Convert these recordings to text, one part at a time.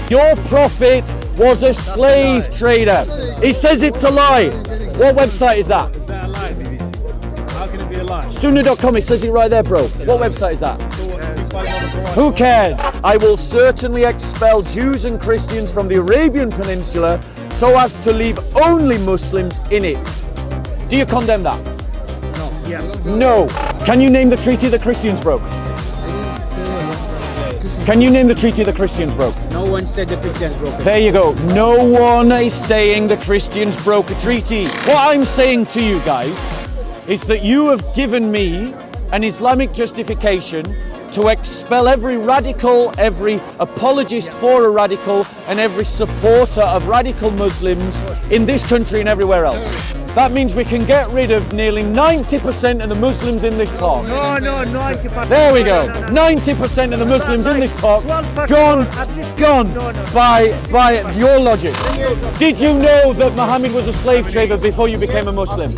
Your prophet was a slave trader. He says it's a lie. What website is that? Is that a lie, BBC? How can it be a lie? Sunnah.com, it says it right there, bro. What website is that? Who cares? I will certainly expel Jews and Christians from the Arabian Peninsula so as to leave only Muslims in it. Do you condemn that? No. Yeah. No. Can you name the treaty the Christians broke? Can you name the treaty the Christians broke? No one said the Christians broke it. There you go. No one is saying the Christians broke a treaty. What I'm saying to you guys is that you have given me an Islamic justification to expel every radical, every apologist for a radical, and every supporter of radical Muslims in this country and everywhere else. That means we can get rid of nearly 90% of the Muslims in this park. No, 90%. There we go. 90% of the Muslims in this park gone by your logic. Did you know that Muhammad was a slave trader before you became a Muslim?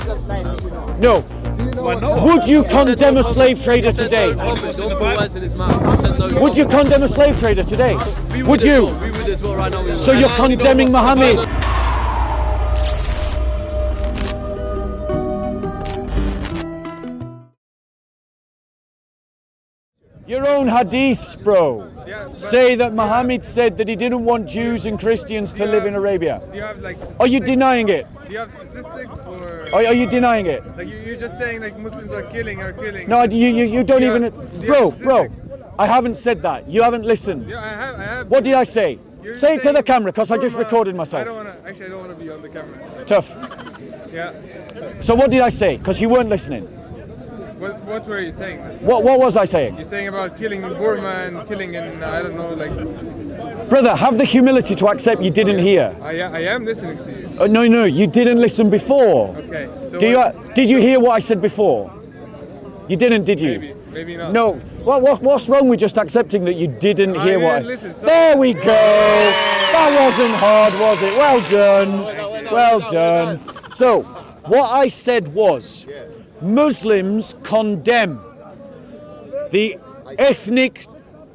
No. Would you condemn a slave trader today? Would you condemn a slave trader today? Would you? So you're condemning Muhammad. Your own hadiths, bro, say that Muhammad said that he didn't want Jews and Christians to live in Arabia. Do you have like Are you denying it? Do you have statistics or Are you denying it? like you're just saying like Muslims are killing? No, you don't Do you even. have- do you Bro, have bro, statistics? I haven't said that. You haven't listened. Yeah, I have. What did I say? You're Say it to saying the camera, because I just Burma- recorded I myself. don't want to be on the camera. Tough. Yeah. So what did I say? Because you weren't listening. What were you saying? What was I saying? You're saying about killing in Burma and killing in I don't know like. Brother, have the humility to accept you didn't hear. I am listening to you. No, you didn't listen before. Okay. So Did you hear what I said before? You didn't, did you? Maybe not. No. What's wrong with just accepting that you didn't hear what? Listen, so There we go. That wasn't hard, was it? Well done. Well done. So, what I said was, Muslims condemn the ethnic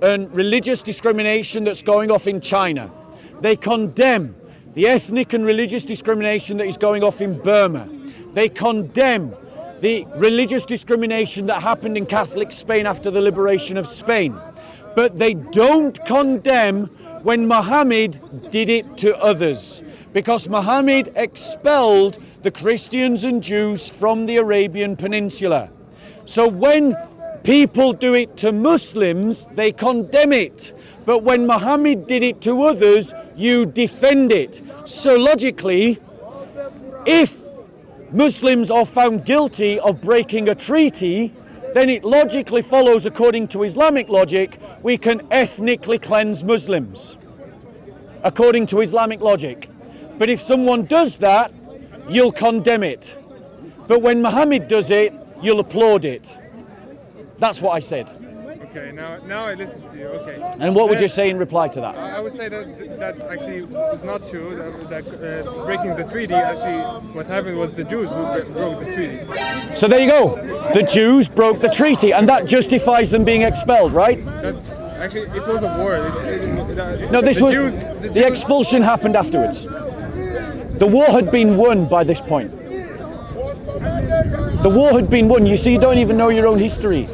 and religious discrimination that's going off in China. They condemn the ethnic and religious discrimination that is going off in Burma. They condemn the religious discrimination that happened in Catholic Spain after the liberation of Spain. But they don't condemn when Muhammad did it to others, because Muhammad expelled the Christians and Jews from the Arabian Peninsula. So when people do it to Muslims, they condemn it. But when Muhammad did it to others, you defend it. So logically, if Muslims are found guilty of breaking a treaty, then it logically follows, according to Islamic logic, we can ethnically cleanse Muslims, according to Islamic logic. But if someone does that, you'll condemn it. But when Muhammad does it, you'll applaud it. That's what I said. Okay, now I listen to you. Okay. And what would you say in reply to that? I would say that actually is not true. That breaking the treaty, actually, what happened was the Jews who broke the treaty. So there you go. The Jews broke the treaty, and that justifies them being expelled, right? Actually, it was a war. No, The the expulsion happened afterwards. The war had been won by this point. The war had been won. You see, you don't even know your own history.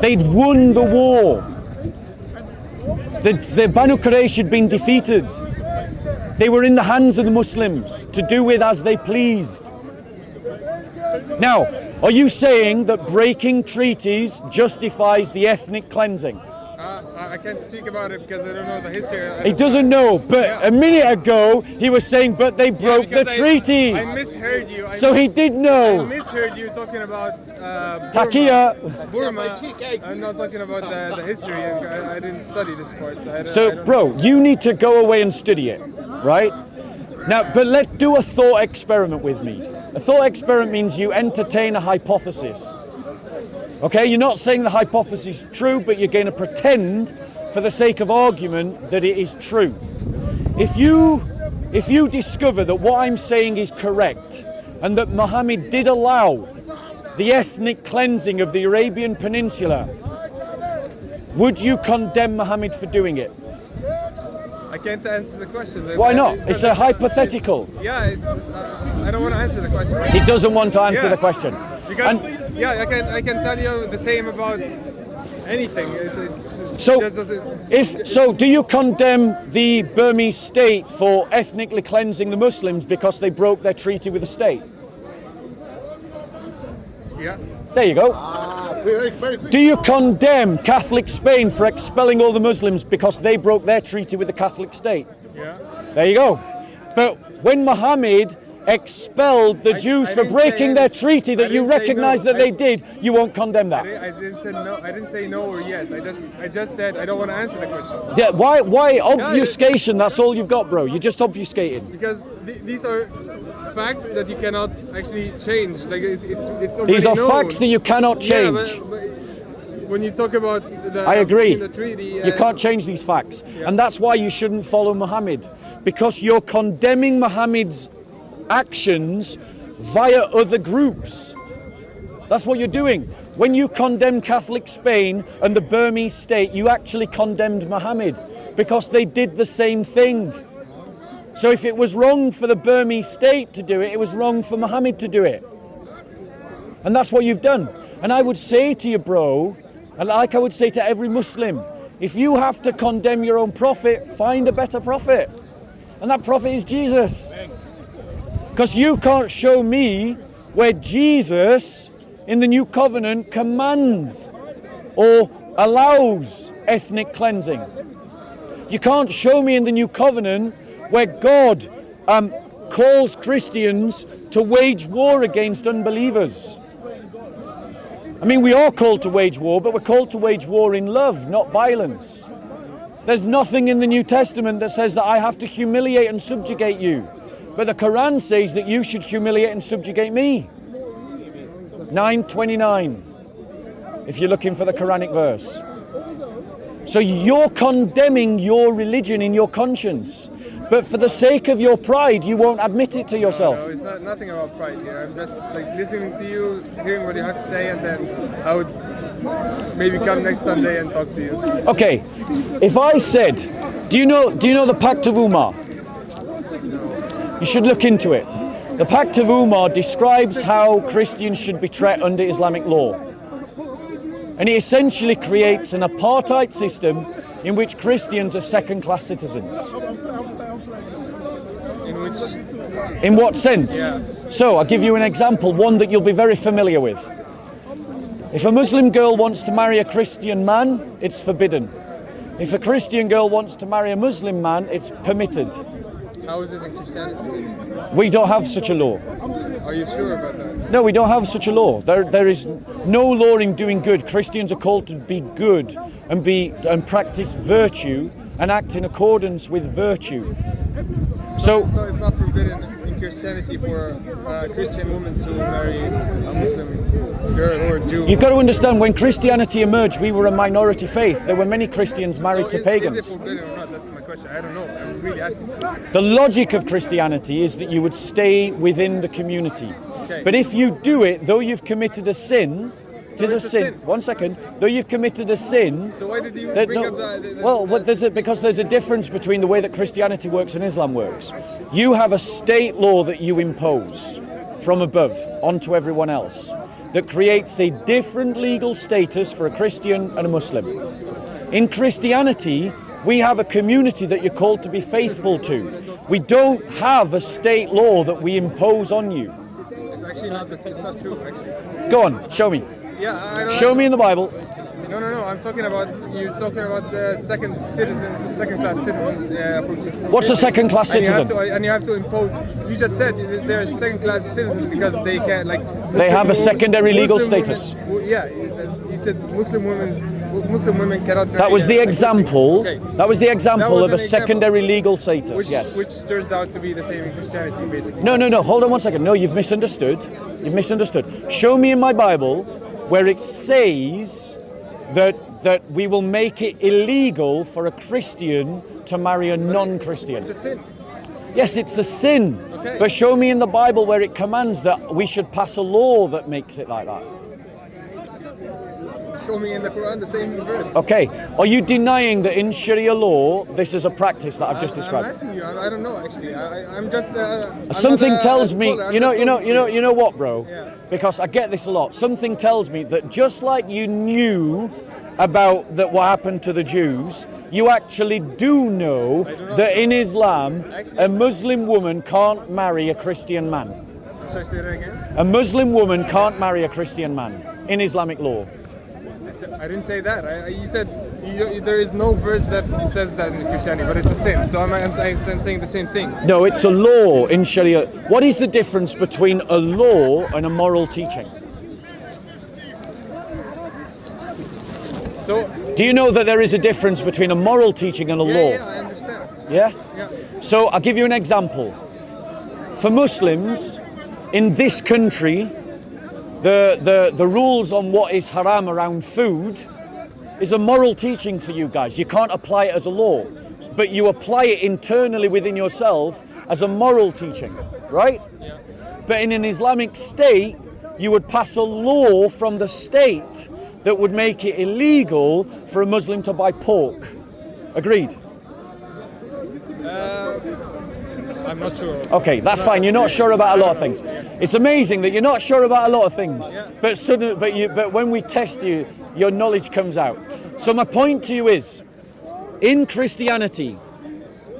They'd won the war. The Banu Quraysh had been defeated. They were in the hands of the Muslims to do with as they pleased. Now, are you saying that breaking treaties justifies the ethnic cleansing? I can't speak about it because I don't know the history. He doesn't know, but a minute ago he was saying, but they broke the treaty. I misheard you. So he did know. I misheard you talking about Takia. Burma. I'm not talking about the history. I didn't study this part. I don't Bro, know. you need to go away and study it, right? Now, but let's do a thought experiment with me. A thought experiment means you entertain a hypothesis. Okay, you're not saying the hypothesis is true, but you're going to pretend, for the sake of argument, that it is true. If you discover that what I'm saying is correct, and that Muhammad did allow the ethnic cleansing of the Arabian Peninsula, would you condemn Muhammad for doing it? I can't answer the question. Why not? It's a hypothetical. Yeah, I don't want to answer the question. He doesn't want to answer Yeah. the question. Because And- yeah, I can tell you the same about anything. It's So, just doesn't- so do you condemn the Burmese state for ethnically cleansing the Muslims because they broke their treaty with the state? yeah, There you go. Do you condemn Catholic Spain for expelling all the Muslims because they broke their treaty with the Catholic state? yeah. There you go. But when Muhammad expelled the Jews I for didn't breaking say their any- treaty that I you didn't say recognize no. that they did, you won't condemn that. I didn't say no. I didn't say no or yes. I just said I don't want to answer the question Yeah, why obfuscation? That's all you've got, bro. You're just obfuscating. because these are facts that you cannot actually change. Like it's already These are known. facts that you cannot Yeah, change. but when you talk about the I agree. the treaty, You can't change these facts. And that's why you shouldn't follow Muhammad. Because you're condemning Muhammad's actions via other groups. That's what you're doing. When you condemn Catholic Spain and the Burmese state, you actually condemned Muhammad because they did the same thing. So if it was wrong for the Burmese state to do it, it was wrong for Muhammad to do it. And that's what you've done. And I would say to you, bro, and like I would say to every Muslim, if you have to condemn your own prophet, find a better prophet. And that prophet is Jesus. Because you can't show me where Jesus in the new covenant commands or allows ethnic cleansing. You can't show me in the new covenant where God calls Christians to wage war against unbelievers. I mean, we are called to wage war, but we're called to wage war in love, not violence. There's nothing in the New Testament that says that I have to humiliate and subjugate you. But the Quran says that you should humiliate and subjugate me. 9:29, if you're looking for the Quranic verse. So you're condemning your religion in your conscience. But for the sake of your pride, you won't admit it to yourself. No, it's not nothing about pride here. I'm just like listening to you, hearing what you have to say, and then I would maybe come next Sunday and talk to you. Okay, if I said, do you know the Pact of Umar? You should look into it. The Pact of Umar describes how Christians should be treated under Islamic law. And it essentially creates an apartheid system in which Christians are second-class citizens. In which, In what sense? Yeah. So, I'll give you an example, one that you'll be very familiar with. If a Muslim girl wants to marry a Christian man, it's forbidden. If a Christian girl wants to marry a Muslim man, it's permitted. how is it in Christianity? We don't have such a law. Are you sure about that? No, we don't have such a law. There is no law in doing good. Christians are called to be good and practice virtue and act in accordance with virtue. So So it's not forbidden in Christianity for a Christian woman to marry a Muslim girl or Jew. you've got to understand, when Christianity emerged, we were a minority faith. There were many Christians married to Is pagans. it forbidden or not? That's my question. I don't know. I'm really asking. The logic of Christianity is that you would stay within the community. Okay. But if you do it, though you've committed a sin, it is a it's a sin. sin. 1 second. Though you've committed a sin, So why did you that bring no- up the well, what because there's a difference between the way that Christianity works and Islam works. You have a state law that you impose from above onto everyone else that creates a different legal status for a Christian and a Muslim. In Christianity, we have a community that you're called to be faithful to. We don't have a state law that we impose on you. It's actually not. It's not true. Actually. Go on, show me. Yeah, I don't. Show me in the Bible. No. I'm talking about you're talking about second-class citizens. For What's a second-class and you have citizen? to- and you have to impose. You just said they're second-class citizens because they can like. They have a secondary legal Muslim status. Women, yeah, you said Muslim women cannot. Marry That was the a Christian. example. Okay. That was the example was of a an example. secondary legal status. Which, yes. which turns out to be the same in Christianity, basically. No. Hold on 1 second. No, you've misunderstood. You've misunderstood. Show me in my Bible where it says that we will make it illegal for a Christian to marry a non-Christian. It's a sin. Yes, it's a sin. Okay. But show me in the Bible where it commands that we should pass a law that makes it like that. show me in the Quran the same verse. Okay. Are you denying that in Sharia law this is a practice that I've just I'm described? asking you. I don't know actually. I'm just. I'm Something not a tells me, scholar, I'm you know, just you know, talking you to know, you know what, bro? Yeah. Because I get this a lot. Something tells me that just like you knew about that what happened to the Jews, you actually do know that in Islam, a Muslim woman can't marry a Christian man. Sorry, say that again. A Muslim woman can't marry a Christian man in Islamic law. I didn't say that. You said there is no verse that says that in Christianity, but it's the same. So I'm saying the same thing. No, it's a law in Sharia. What is the difference between a law and a moral teaching? So Do you know that there is a difference between a moral teaching and a law? yeah, I understand. Yeah? Yeah. So I'll give you an example. For Muslims in this country, the rules on what is haram around food is a moral teaching for you guys. You can't apply it as a law, but you apply it internally within yourself as a moral teaching, right? Yeah. But in an Islamic state, you would pass a law from the state that would make it illegal for a Muslim to buy pork. Agreed? I'm not sure. Okay, that's fine. You're not sure about a lot of things. It's amazing that you're not sure about a lot of things, but when we test you, your knowledge comes out. So my point to you is, in Christianity,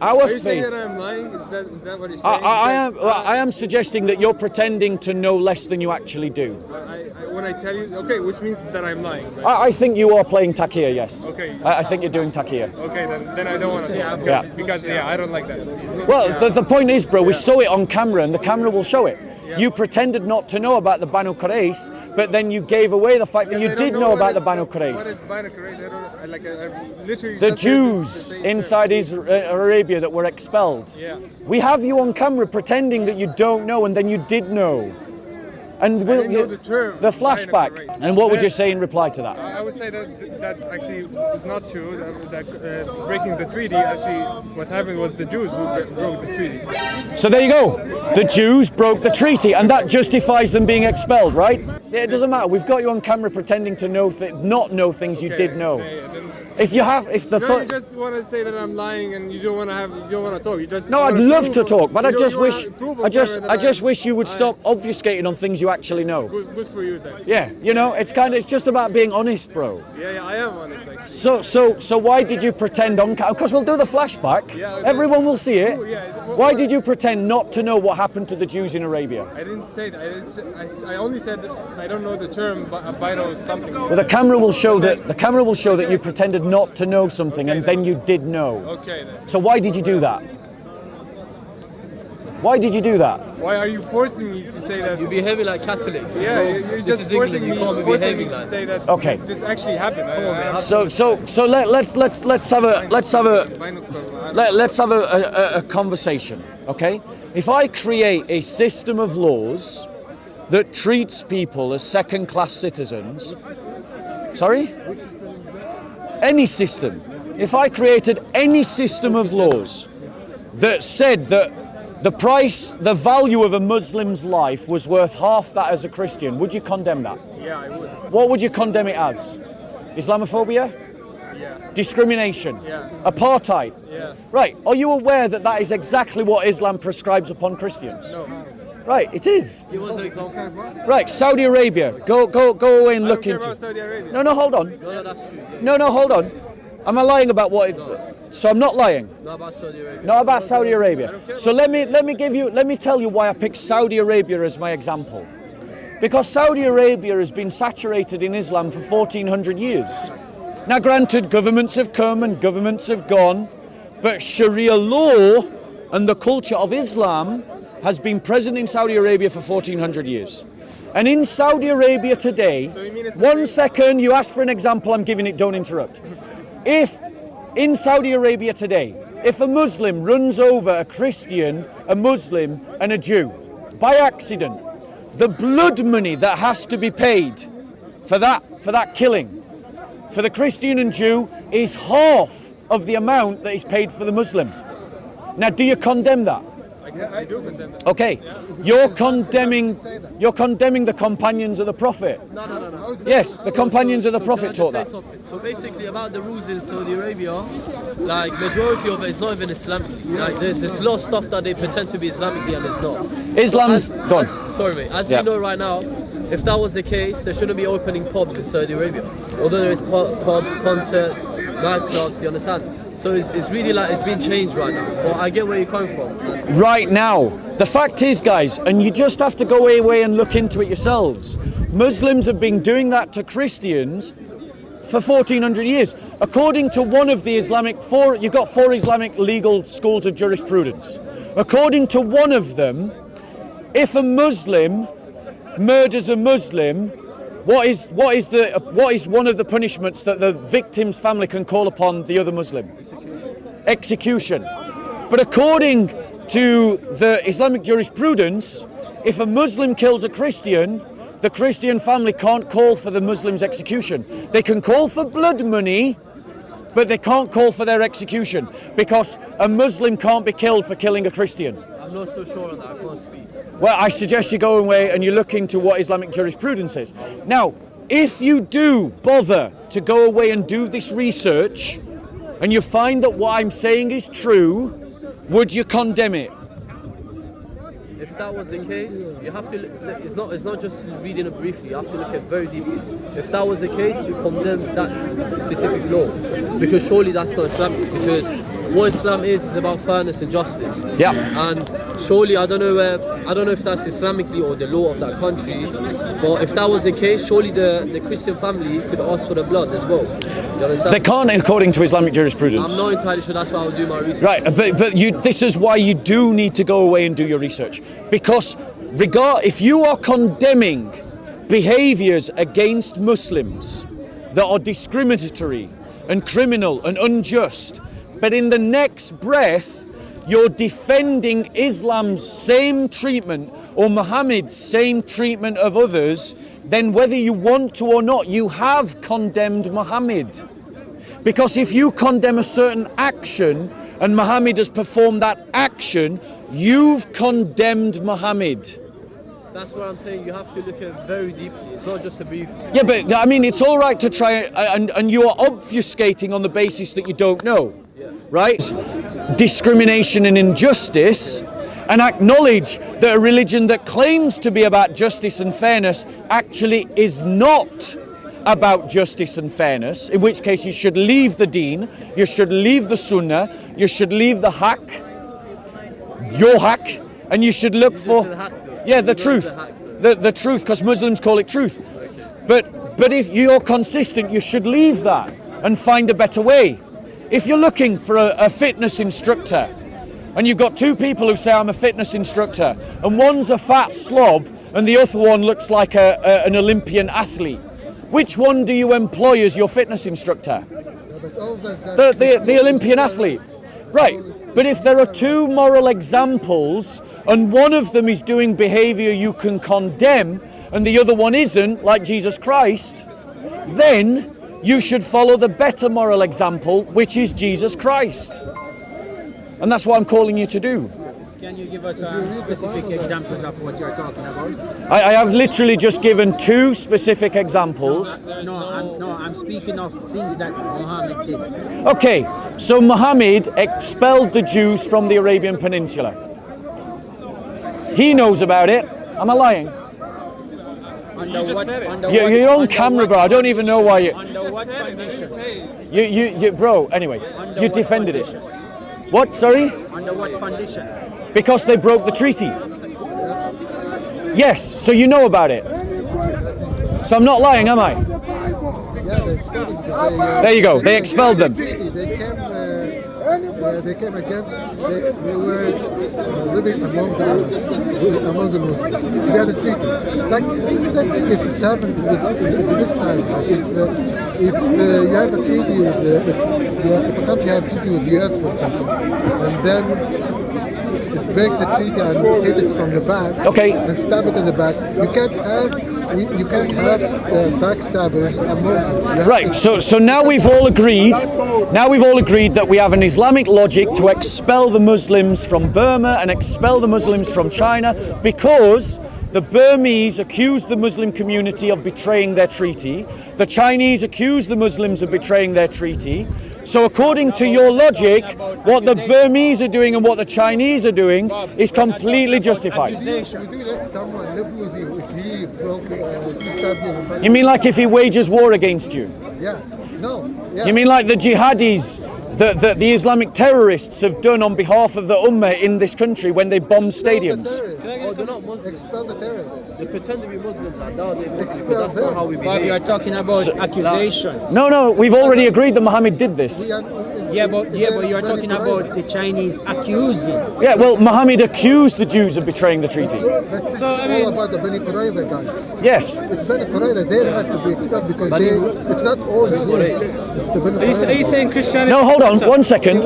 our Are you saying faith. that I'm lying? Is that what you're saying? I am suggesting that you're pretending to know less than you actually do. When I tell you, okay, which means that I'm lying. Right? I think you are playing takia, yes. Okay. I think you're doing takia. Okay, then I don't want to talk Yeah. because I don't like that. Well, the point is, bro, we saw it on camera and the camera will show it. Yeah. You pretended not to know about the Banu Quraysh, but then you gave away the fact that you Because I did don't know what about is- the Banu What Quraysh. is Banu Quraysh? I don't like. I literally The just heard Jews the same inside term. Arabia that were expelled. Yeah. We have you on camera pretending that you don't know and then you did know. And I didn't know the term. the flashback. Banu Quraysh. And what would you say in reply to that? I would say that actually is not true. That breaking the treaty, actually, what happened was the Jews who broke the treaty. So there you go. The Jews broke the treaty, and that justifies them being expelled, right? Yeah, it doesn't matter. We've got you on camera pretending to know not know things you did know. Then, If you have, if the no, thought. you just want to say that I'm lying, and you don't want to talk. You just No, I'd wanna love prove- to talk, but I you don't- just you wanna wish, prove on I just camera that wish you would stop obfuscating on things you actually know. Good for you then. Yeah, you know, it's just about being honest, bro. Yeah, I am honest. Actually. So why did you pretend on camera? Of course, we'll do the flashback. Yeah, okay. Everyone will see it. Cool, yeah. Why did you pretend not to know what happened to the Jews in Arabia? I didn't say that. I only said that I don't know the term, but Bino something. Well, the camera will show that you pretended not to know something, and then you did know. Okay then. So why did you do that? Why did you do that? Why are you forcing me to say that? You're behaving like Catholics. Yeah, you're This just is forcing England, me, you can't be forcing me behaving to like say that. Okay. This actually happened. So let's have a conversation, okay? If I create a system of laws that treats people as second-class citizens, sorry? Any system. If I created any system of laws that said that the value of a Muslim's life was worth half that as a Christian, would you condemn that? Yeah, I would. What would you condemn it as? Islamophobia? Yeah. Discrimination? Yeah. Apartheid? Yeah. Right, are you aware that that is exactly what Islam prescribes upon Christians? No. Right, it is. Give us an example. Right, Saudi Arabia. Go away and I look don't care into about Saudi Arabia. No, hold on. No, that's true. Yeah. No, hold on. Am I lying about what? So I'm not lying. Not about Saudi Arabia. Not about Saudi Arabia. So let me tell you why I picked Saudi Arabia as my example. Because Saudi Arabia has been saturated in Islam for 1400 years. Now granted, governments have come and governments have gone, but Sharia law and the culture of Islam has been present in Saudi Arabia for 1400 years. And in Saudi Arabia today, So you mean it's one second, you asked for an example, I'm giving it, don't interrupt. If in Saudi Arabia today, if a Muslim runs over a Christian, a Muslim and a Jew by accident, the blood money that has to be paid for that killing for the Christian and Jew is half of the amount that is paid for the Muslim. Now, do you condemn that? I do condemn that. Okay, you're condemning the companions of the Prophet. No. Yes, the companions of the So Prophet can I taught just that. say something? So basically about the rules in Saudi Arabia, like majority of it is not even Islamic. Like there's a lot of stuff that they pretend to be Islamic and it's not. Islam's So gone. Sorry mate, as Yeah. you know right now, if that was the case, there shouldn't be opening pubs in Saudi Arabia. Although there is pubs, concerts, nightclubs, you understand? So it's really like it's been changed right now. But I get where you're coming from. Right now. The fact is, guys, and you just have to go away and look into it yourselves. Muslims have been doing that to Christians for 1400 years. According to one of the you've got 4 Islamic legal schools of jurisprudence. According to one of them, if a Muslim murders a Muslim, what is one of the punishments that the victim's family can call upon the other Muslim? Execution. But according to the Islamic jurisprudence, if a Muslim kills a Christian, the Christian family can't call for the Muslim's execution. They can call for blood money, but they can't call for their execution because a Muslim can't be killed for killing a Christian. I'm not so sure on that, I can't speak. Well, I suggest you go away and you look into what Islamic jurisprudence is. Now, if you do bother to go away and do this research, and you find that what I'm saying is true, would you condemn it? If that was the case, you have to. It's not just reading it briefly. You have to look at it very deeply. If that was the case, you condemn that specific law, because surely that's not Islamic. Because what Islam is about fairness and justice. Yeah. And surely I don't know if that's Islamically or the law of that country, but if that was the case, surely the Christian family could ask for the blood as well. You understand? They can't, according to Islamic jurisprudence. I'm not entirely sure. That's why I'll do my research. Right, but this is why you do need to go away and do your research, because if you are condemning behaviours against Muslims that are discriminatory and criminal and unjust, but in the next breath you're defending Islam's same treatment or Muhammad's same treatment of others, then whether you want to or not, you have condemned Muhammad. Because if you condemn a certain action and Muhammad has performed that action, you've condemned Muhammad. That's what I'm saying. You have to look at it very deeply. It's not just a brief. Yeah, but I mean, it's all right to try, and you are obfuscating on the basis that you don't know, right? Discrimination and injustice, and acknowledge that a religion that claims to be about justice and fairness actually is not about justice and fairness, in which case you should leave the deen, you should leave the sunnah, you should leave the haqq, your haqq, and you should look for the truth, the truth, because Muslims call it truth. But if you're consistent, you should leave that and find a better way. If you're looking for a fitness instructor, and you've got 2 people who say I'm a fitness instructor, and one's a fat slob and the other one looks like an Olympian athlete, which one do you employ as your fitness instructor? The Olympian athlete. Right, but if there are 2 moral examples and one of them is doing behaviour you can condemn and the other one isn't, like Jesus Christ, then you should follow the better moral example, which is Jesus Christ. And that's what I'm calling you to do. Can you give us specific examples of what you're talking about? I have literally just given 2 specific examples. I'm speaking of things that Muhammad did. Okay, so Muhammad expelled the Jews from the Arabian Peninsula. He knows about it. Am I lying? You're on camera, bro. I don't even know why you... Under what condition? You bro, anyway, you defended it. What, sorry? Under what condition? Because they broke the treaty. Yes, so you know about it. So I'm not lying, am I? There you go, they expelled them. They came against, they were living among the Arabs, among the Muslims. They had a treaty. Like, it's the same thing if it's happened in this time. Like if you have a treaty with, if a country has a treaty with the US, for example, and then it breaks the treaty and hit it from the back, Okay. and stab it in the back, you can't have you can't have backstabbers among us. You have Right. to- So now we've all agreed. Now we've all agreed that we have an Islamic logic to expel the Muslims from Burma and expel the Muslims from China because the Burmese accuse the Muslim community of betraying their treaty. The Chinese accuse the Muslims of betraying their treaty. So according to your logic, what the Burmese are doing and what the Chinese are doing is completely justified. Would you let someone live with you if he broke, he stabbed you in the back? You mean like if he wages war against you? Yeah. No. Yeah. You mean like the jihadis that the Islamic terrorists have done on behalf of the Ummah in this country when they bomb stadiums? Oh, they're not Muslims. Expel the terrorists. They pretend to be Muslims. I doubt they're Muslims, Expel but that's not them. how we But you are behave. talking about accusations. No, we've already agreed that Muhammad did this. Yeah, but you are talking about the Chinese accusing. Yeah, well, Muhammad accused the Jews of betraying the treaty. It's all about the Bani Qurayza guys. Yes. It's Bani Qurayza. They have to be expelled because it's not all Jews. It's the Bani Qurayza. Are you saying Christianity? No, hold on, one second.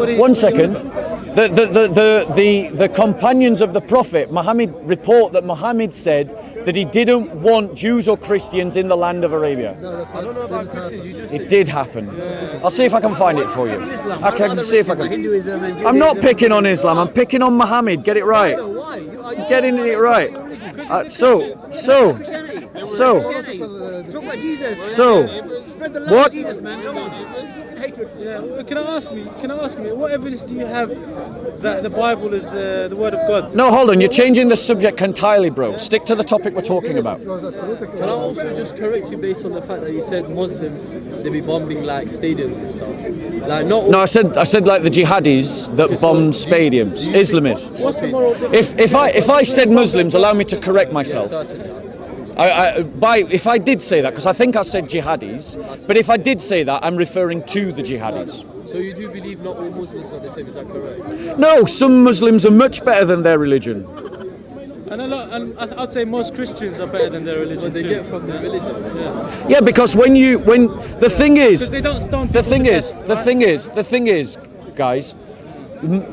The companions of the Prophet, Muhammad, report that Muhammad said that he didn't want Jews or Christians in the land of Arabia. No, that's I don't know not, about Christians. You just It did happen. I'll see if I can find it for you. I can see if I can. Hinduism and I'm not picking on Islam. I'm picking on Muhammad. Get it right. Why? I'm getting it right. So. Talk about Jesus. Spread the love What? of Jesus, man. Come on. Hatred. Yeah, well, can I ask me, what evidence do you have that the Bible is the word of God? No, hold on. You're changing the subject entirely, bro. Stick to the topic we're talking about. it was a political. Can I also just correct you based on the fact that you said Muslims, they be bombing like stadiums and stuff? Like not all. No, I said like the jihadis that bomb stadiums, Islamists. What's the moral difference? If I said Muslims, allow me to correct myself. Certainly. If I did say that, because I think I said jihadis, but if I did say that, I'm referring to the jihadis. So you do believe not all Muslims are the same? Is that correct? No, some Muslims are much better than their religion. And I'd say most Christians are better than their religion What they too. get from the religion. Yeah, because when the thing is, Because they don't stone the people thing to is, death, the right? thing is, guys,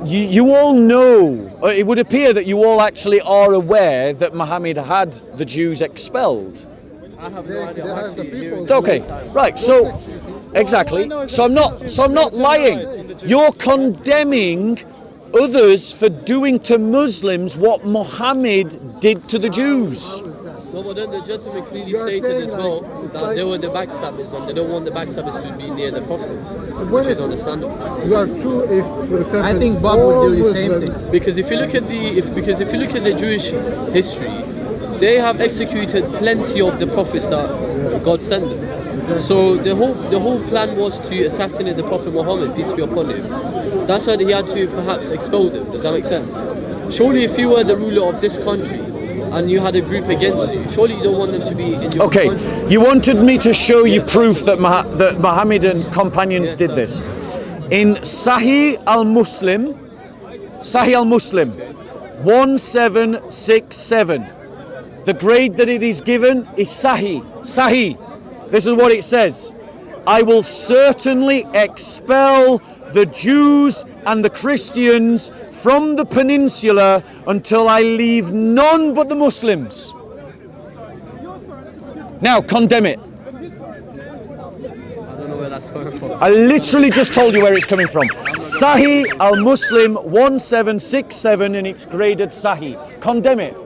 you all know, or it would appear that you all actually are aware that Muhammad had the Jews expelled. I have They- no idea. they I'm have actually the hearing people- for the Okay, first time. right. So, exactly. So I'm not lying. You're condemning others for doing to Muslims what Muhammad did to the Jews. No, but then the gentleman clearly You are stated saying, as like, well it's that like- they were the backstabbers and they don't want the backstabbers to be near the Prophet, When which is is- understandable. You are true if, for example, I think Bob all would do the same Muslims- thing. Because if you look at the Jewish history, they have executed plenty of the prophets that God sent them. So the whole plan was to assassinate the Prophet Muhammad, peace be upon him. That's why he had to perhaps expel them. Does that make sense? Surely, if you were the ruler of this country and you had a group against you, surely you don't want them to be in your Okay, country. you wanted me to show you Yes, proof that that Mohammedan companions Yes, did sir. this. In Sahih al-Muslim, 1767, the grade that it is given is Sahih. Sahih. This is what it says. I will certainly expel the Jews and the Christians from the peninsula until I leave none but the Muslims. Now condemn it. I don't know where that's coming from. I literally just told you where it's coming from. Sahih al-Muslim 1767 and it's graded Sahih. Condemn it.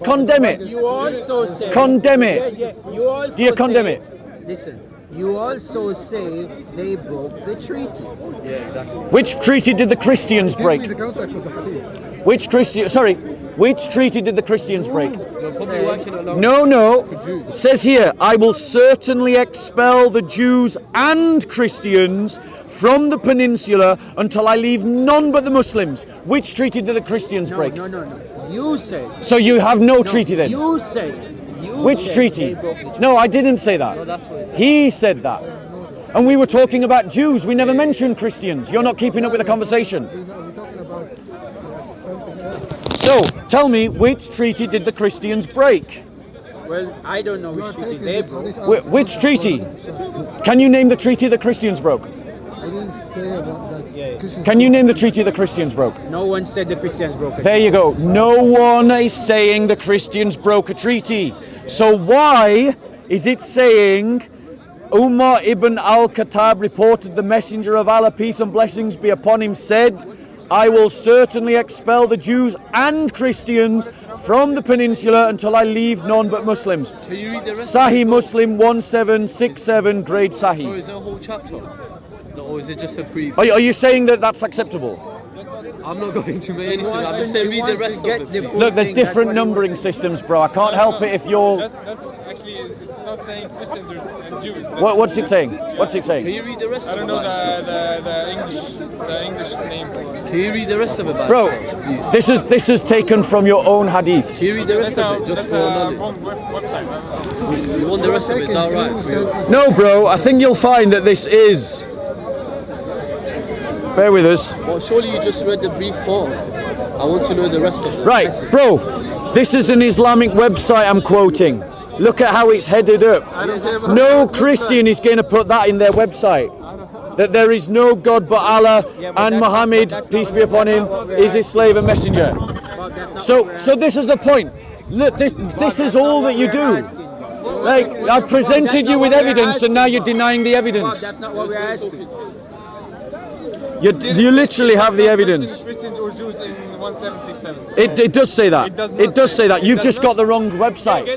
Condemn it. You also say. Condemn it. Yeah, you also Do you condemn say- it? Listen, you also say they broke the treaty. Yeah, exactly. Which treaty did the Christians Give break? me the context of the hadith. Which treaty did the Christians break? You're probably working along. No. It says here, I will certainly expel the Jews and Christians from the peninsula until I leave none but the Muslims. Which treaty did the Christians break? No. You say. So you have no treaty then? You say. Which treaty? They broke the treaty. No, I didn't say that. That's what it He said that. And we were talking about Jews. We never mentioned Christians. You're not keeping up with the conversation. We're talking about something else. So, tell me, which treaty did the Christians break? Well, I don't know You are which treaty taking they this broke. hadith out of Which context. treaty? Can you name the treaty the Christians broke? I didn't say about that. Christians Can you name the treaty the Christians broke? No one said the Christians broke it. There you go. No one is saying the Christians broke a treaty. So why is it saying Umar ibn al-Khattab reported the messenger of Allah, peace and blessings be upon him, said, I will certainly expel the Jews and Christians from the peninsula until I leave none but Muslims. Can you read the rest? Sahih Muslim 1767, grade So Sahih. is it a whole chapter? No, or is it just a brief? Are you saying that that's acceptable? I'm not going to make anything. I'm just saying read the rest of it. Look, there's different numbering systems, bro. I can't help it if you're... That's actually, it's not saying Christians and Jews. What's it saying? What's it Can saying? you read the rest I of don't it? know back? the English name. Can you read the rest of it, back, Bro, please? this is taken from your own hadiths. Can you read the rest of it, just for knowledge? wrong website. You want the rest of it? Is that right? No, bro, I think you'll find that this is... Bear with us. Well, surely you just read the brief part. I want to know the rest of it. Right, bro, this is an Islamic website I'm quoting. Look at how it's headed up. No Christian is going to put that in their website. That there is no God but Allah and Muhammad, peace be upon him, is his slave and messenger. So this is the point. Look, this is all that you do. Like, I've presented you with evidence and now you're denying the evidence. That's not what we're asking. You literally have the evidence. Christians or Jews in 1767. It does say that. It does say that. You've just got the wrong website.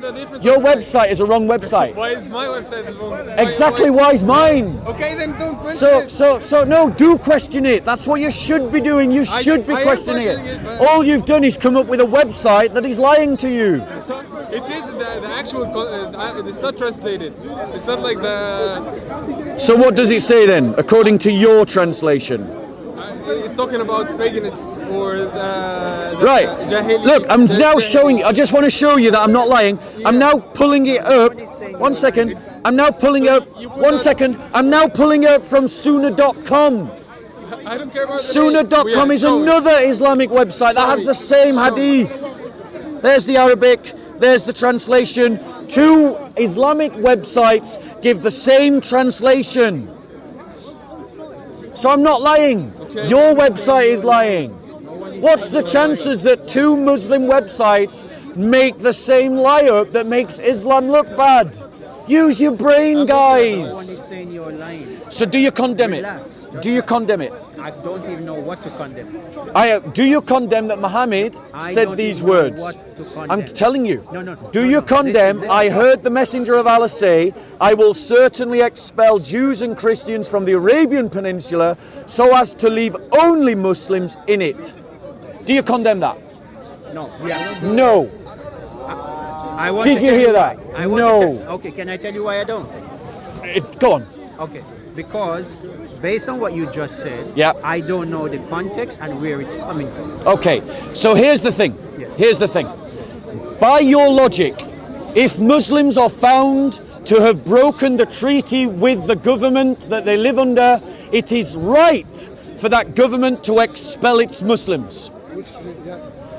Your website is a wrong website. Why is my website wrong? Exactly, why is mine? Okay, then don't question it. So no, do question it. That's what you should be doing. You should be I am questioning it. questioning it, but- All you've done is come up with a website that is lying to you. It is the actual, it's not translated. It's not like the, So what does it say then, according to your translation? it's talking about paganism or the Right. Jahili. Look, I'm now showing you. I just want to show you that I'm not lying. I'm now pulling it up. 1 second. I'm now pulling up. 1 second. I'm now pulling up from Sunnah.com. I don't care about the Sunnah.com is another Islamic website that has the same hadith. There's the Arabic, there's the translation. Two Islamic websites give the same translation. So I'm not lying. Your website is lying. What's the chances that two Muslim websites make the same lie up that makes Islam look bad? Use your brain, No one guys. is saying you're lying. So do you condemn it? Relax. Do you condemn it? I don't even know what to condemn. Do you condemn that Muhammad I said don't these even know words? what to condemn. I'm telling you. No. Do you condemn, Listen, I heard the messenger of Allah say, I will certainly expel Jews and Christians from the Arabian Peninsula so as to leave only Muslims in it. Do you condemn that? No. Yeah. No. I want Did to you tell hear why. that? I want No. to tell, okay, can I tell you why I don't? Go on. Okay. Because based on what you just said, Yeah. I don't know the context and where it's coming from. Okay, so here's the thing. Yes. Here's the thing. By your logic, if Muslims are found to have broken the treaty with the government that they live under, it is right for that government to expel its Muslims.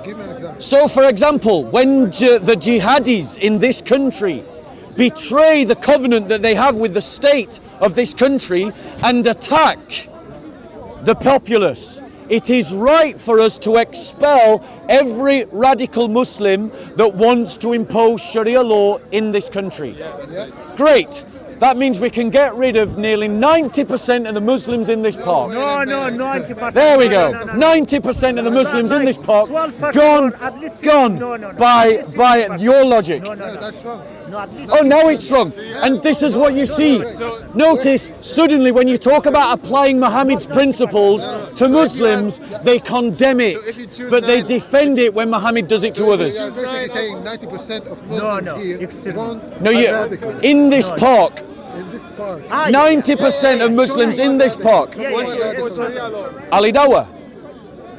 Give me an example. So, for example, when the jihadis in this country betray the covenant that they have with the state of this country and attack the populace, it is right for us to expel every radical Muslim that wants to impose Sharia law in this country. Great. That means we can get rid of nearly 90% of the Muslims in this park. No, 90%. There we go. 90% of the Muslims in this park 12% gone, at least 50. gone No. by your logic. Yeah, that's wrong. No, at least Oh, now it's wrong. And this is what you see. Notice, suddenly, when you talk about applying Muhammad's principles to Muslims, they condemn it. But they defend it when Muhammad does it to others. You're basically saying 90% of Muslims No, here extreme. want No, a radical in this park, in this park. 90% of Muslims in this park. Ali Dawah.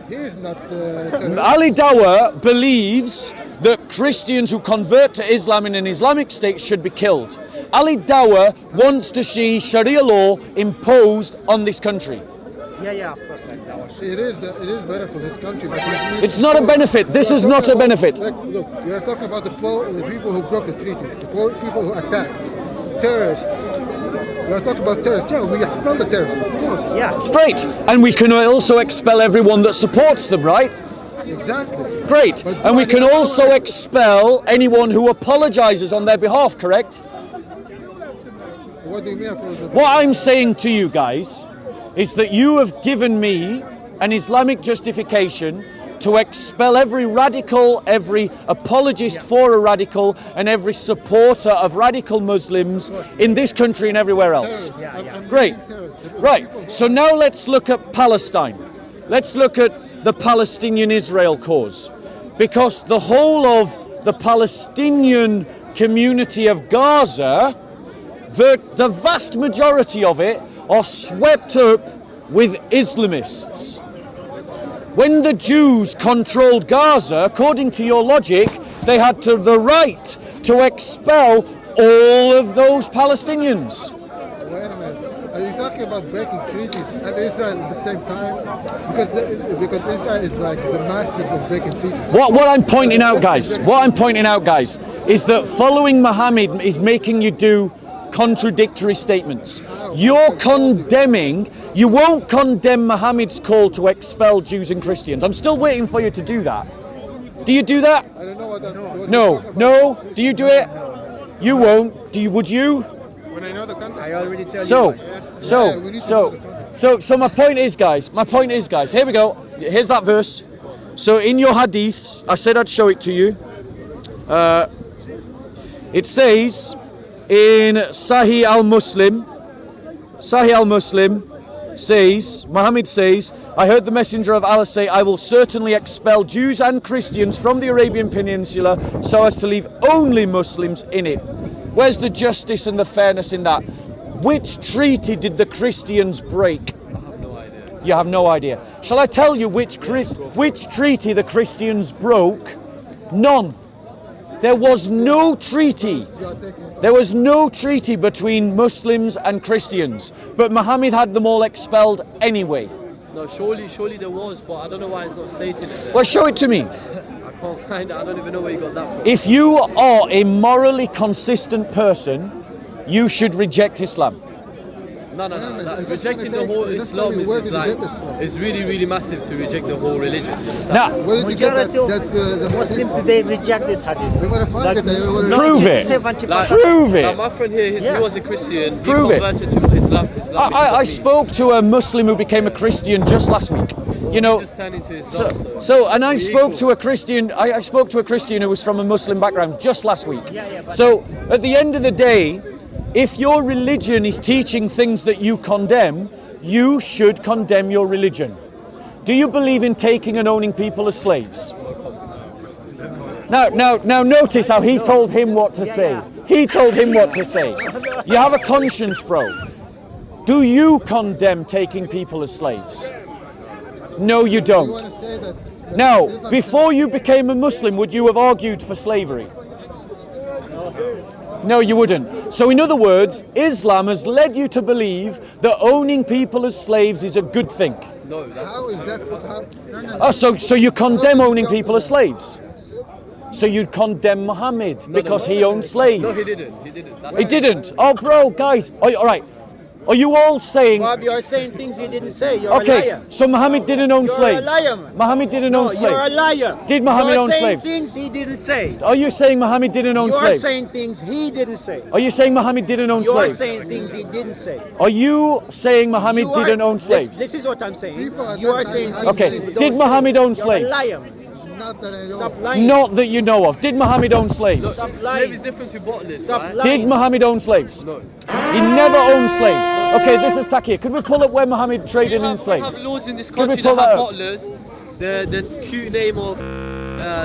He is not terrorist. Ali Dawah believes that Christians who convert to Islam in an Islamic state should be killed. Ali Dawah wants to see Sharia law imposed on this country. Yeah, of course. It is better for this country, but It's not a benefit. This is not a benefit. Look, we are talking about the people who broke the treaties, the people who attacked, terrorists. We are talking about terrorists. Yeah, we expel the terrorists, of course. Yeah. Great. And we can also expel everyone that supports them, right? Exactly. Great. But And we can do I- also expel anyone who apologizes on their behalf, correct? What do you mean? Apologize? What I'm saying to you guys is that you have given me an Islamic justification to expel every radical, every apologist for a radical, and every supporter of radical Muslims in this country and everywhere else. Terrorists. I'm Great. meaning terrorists. Right, so now let's look at Palestine. Let's look at the Palestinian-Israel cause. Because the whole of the Palestinian community of Gaza, the vast majority of it are swept up with Islamists. When the Jews controlled Gaza, according to your logic, they had the right to expel all of those Palestinians. Wait a minute. Are you talking about breaking treaties and Israel at the same time? Because Israel is like the masters of breaking treaties. What I'm pointing out, guys, is that following Muhammad is making you do contradictory statements. You're condemning, you won't condemn Muhammad's call to expel Jews and Christians. I'm still waiting for you to do that. Do you do that? I don't know what I'm No. Do you do it? You won't. Would you? When I know the context. I already tell So my point is, guys, here we go. Here's that verse. So in your hadiths, I said I'd show it to you. It says in Sahih al-Muslim says, Muhammad says, I heard the messenger of Allah say, I will certainly expel Jews and Christians from the Arabian Peninsula so as to leave only Muslims in it. Where's the justice and the fairness in that? Which treaty did the Christians break? I have no idea. You have no idea. Shall I tell you which treaty the Christians broke? None. There was no treaty. There was no treaty between Muslims and Christians, but Muhammad had them all expelled anyway. No, surely there was, but I don't know why it's not stated in there. Well, show it to me. I can't find it. I don't even know where you got that from. If you are a morally consistent person, you should reject Islam. No. Rejecting the whole Islam is like, it's really massive to reject the whole religion. Now, Where did you get that? Majority That's the Muslims today reject this hadith. They want to find it. They want to prove it. 70%. Prove Now, it. my friend here, he was a Christian. Prove he it. converted to Islam. I spoke to a Muslim who became a Christian just last week. You know, Just turned into Islam. and I spoke to a Christian. I spoke to a Christian who was from a Muslim background just last week. So at the end of the day, if your religion is teaching things that you condemn, you should condemn your religion. Do you believe in taking and owning people as slaves? Now notice how he told him what to say. He told him what to say. You have a conscience, bro. Do you condemn taking people as slaves? No, you don't. want to say that. Now, before you became a Muslim, would you have argued for slavery? No, you wouldn't. So in other words, Islam has led you to believe that owning people as slaves is a good thing. No, that's How is that? Oh, so you condemn owning people as slaves? So you'd condemn Muhammad because he owned slaves? No, he didn't. That's He didn't. Oh, bro, guys. All right. Are you all saying? Bob, you're saying things he didn't say. You're a Okay, liar. so Muhammad didn't own You're slaves. a liar, man. Muhammad didn't No, own you're a slaves. liar. Did Muhammad you're own saying slaves? things he didn't say. Are you saying Muhammad didn't own You're slaves? saying things he didn't say. Are you saying Muhammad didn't own You're slaves? saying things he didn't say. Are you saying Muhammad You are- didn't own slaves? This is what I'm saying. People at You that are time saying had things Okay, he slaves. don't did Muhammad say. own You're slaves? a liar, man. Not that I know. Stop lying. Not that you know of. Did Muhammad own slaves? Stop Slave lying. is different to butlers, Stop right? lying. Did Muhammad own slaves? No. He never owned slaves. Okay, this is Taki. Could we pull up where Muhammad traded in We slaves? have lords in this Can we country pull that have that up? butlers. The cute name of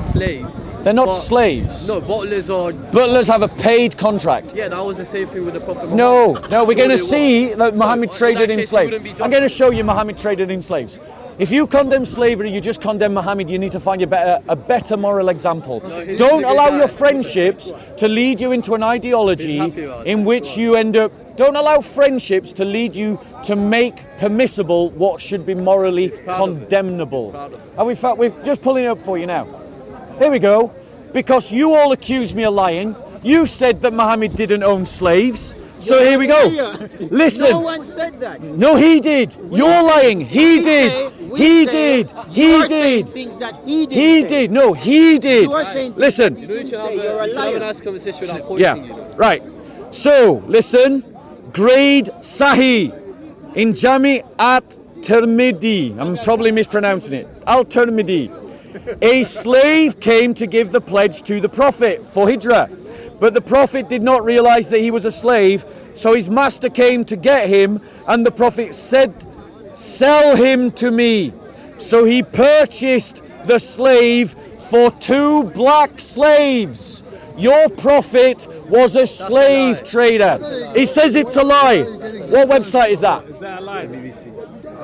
slaves. They're not But- slaves. No, butlers are. Butlers have a paid contract. Yeah, that was the same thing with the Prophet No, Muhammad. we're going to Surely see was. that Muhammad No, traded in in that case, it slaves. wouldn't be I'm going to just. show you Muhammad traded in slaves. If you condemn slavery, you just condemn Muhammad. You need to find a better moral example. he's Don't a good allow guy. your friendships to lead you into an ideology He's happy about it. in which you end up. Don't allow friendships to lead you to make permissible what should be morally proud of it. condemnable. He's proud of it. And we're just pulling it up for you now. Here we go. Because you all accuse me of lying. You said that Muhammad didn't own slaves. So here we go. Listen. No one said that. No, he did. You're lying. He did. He did. He did. Things that he did. He did. No, he did. You are saying Listen. You can have a nice conversation without pointing. Yeah. Right. So listen. Grade Sahi in Jami at Tirmidhi. I'm probably mispronouncing it. Al Tirmidhi. A slave came to give the pledge to the Prophet for Hijrah, but the Prophet did not realize that he was a slave, so his master came to get him, and the Prophet said, "Sell him to me." So he purchased the slave for 2 black slaves. Your Prophet was a slave trader. He says it's a lie. What website is that? Is that a lie? BBC.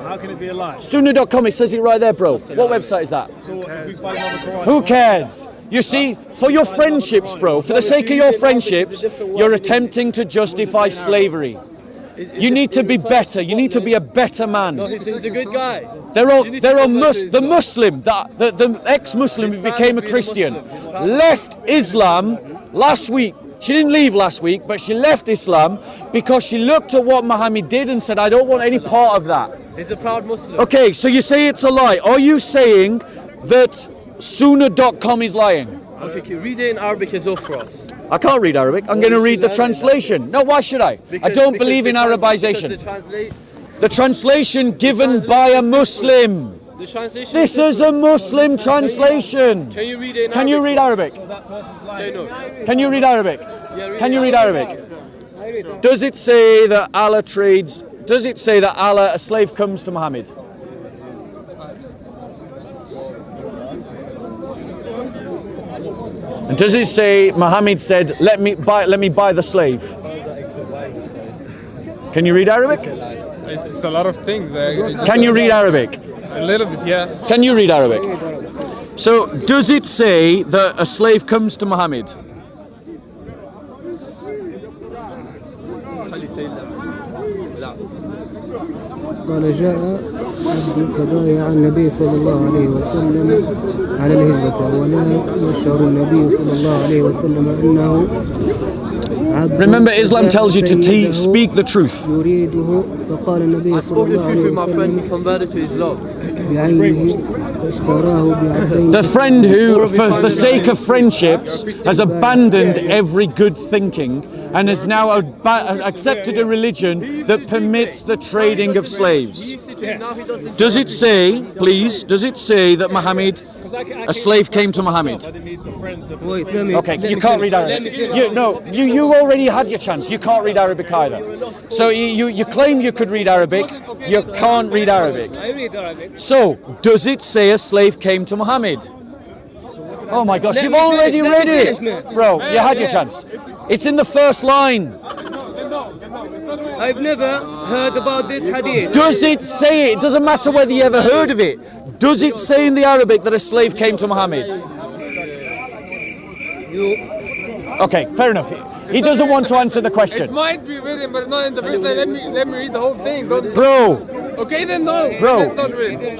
How can it be a lie? Sunnah.com, it says it right there, bro. What website is that? So if we find another Quran, Who cares? You see, for your friendships, bro, for the sake of your friendships, you're attempting to justify slavery. You need to be better. You need to be a better man. No, he's a good guy. The Muslim, the ex-Muslim who became a Christian, left Islam last week. She didn't leave last week, but she left Islam because she looked at what Muhammad did and said, "I don't want any part of that." He's a proud Muslim. Okay, so you say it's a lie. Are you saying that Sunnah.com is lying? Okay, read it in Arabic as well for us. I can't read Arabic. I'm going to read the translation. No, why should I? I don't believe in Arabization. The translation given by a Muslim. The translation. This is a Muslim translation. Can you read it in Arabic? Can you read Arabic? Say no. Can you read Arabic? Yeah, Can you read Arabic? Does it say that Allah trades? Does it say that Allah, a slave comes to Muhammad? And does it say Muhammad said, let me buy the slave? Can you read Arabic? It's a lot of things. Can you read Arabic? A little bit, yeah. Can you read Arabic? So, does it say that a slave comes to Muhammad? قال جاء عبد فبايع النبي صلى الله عليه وسلم على الهجرة ولا يشعر النبي صلى الله عليه وسلم أنه عبد. Remember, Islam tells you to speak the truth. يريده فقال النبي صلى الله عليه my friend وسلم converted to Islam. بعينه اشتراه بعبدين. The friend who, for the sake of friendships, has abandoned every good thinking and has now accepted a religion that permits the trading of slaves. Does it say, please, does it say that Muhammad, a slave came to Muhammad? Okay, you can't read Arabic. You already had your chance. You can't read Arabic either. So you claim you could read Arabic. You can't read Arabic. I read Arabic. So, does it say a slave came to Muhammad? Oh my gosh, you've already read it! Bro, you had your chance. It's in the first line. I've never heard about this hadith. Does it say it? It doesn't matter whether you ever heard of it. Does it say in the Arabic that a slave came to Muhammad? Okay, fair enough. He doesn't want to answer the question. It might be written, but not in the first line. Let me read the whole thing. Bro. Okay, then no. Bro. It's not written.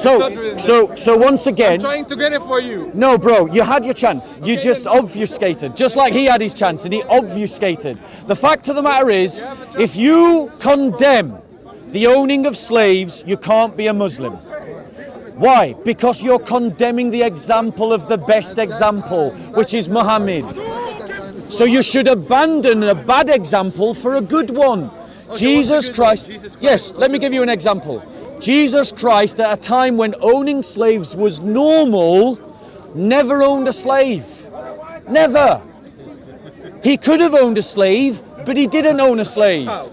So once again. I'm trying to get it for you. No, bro, you had your chance. You just obfuscated. Just like he had his chance and he obfuscated. The fact of the matter is, if you condemn the owning of slaves, you can't be a Muslim. Why? Because you're condemning the example of the best example, which is Muhammad. So you should abandon a bad example for a good one. Okay, Jesus Christ. Yes, let me give you an example. Jesus Christ, at a time when owning slaves was normal, never owned a slave. Never. He could have owned a slave, but he didn't own a slave. How?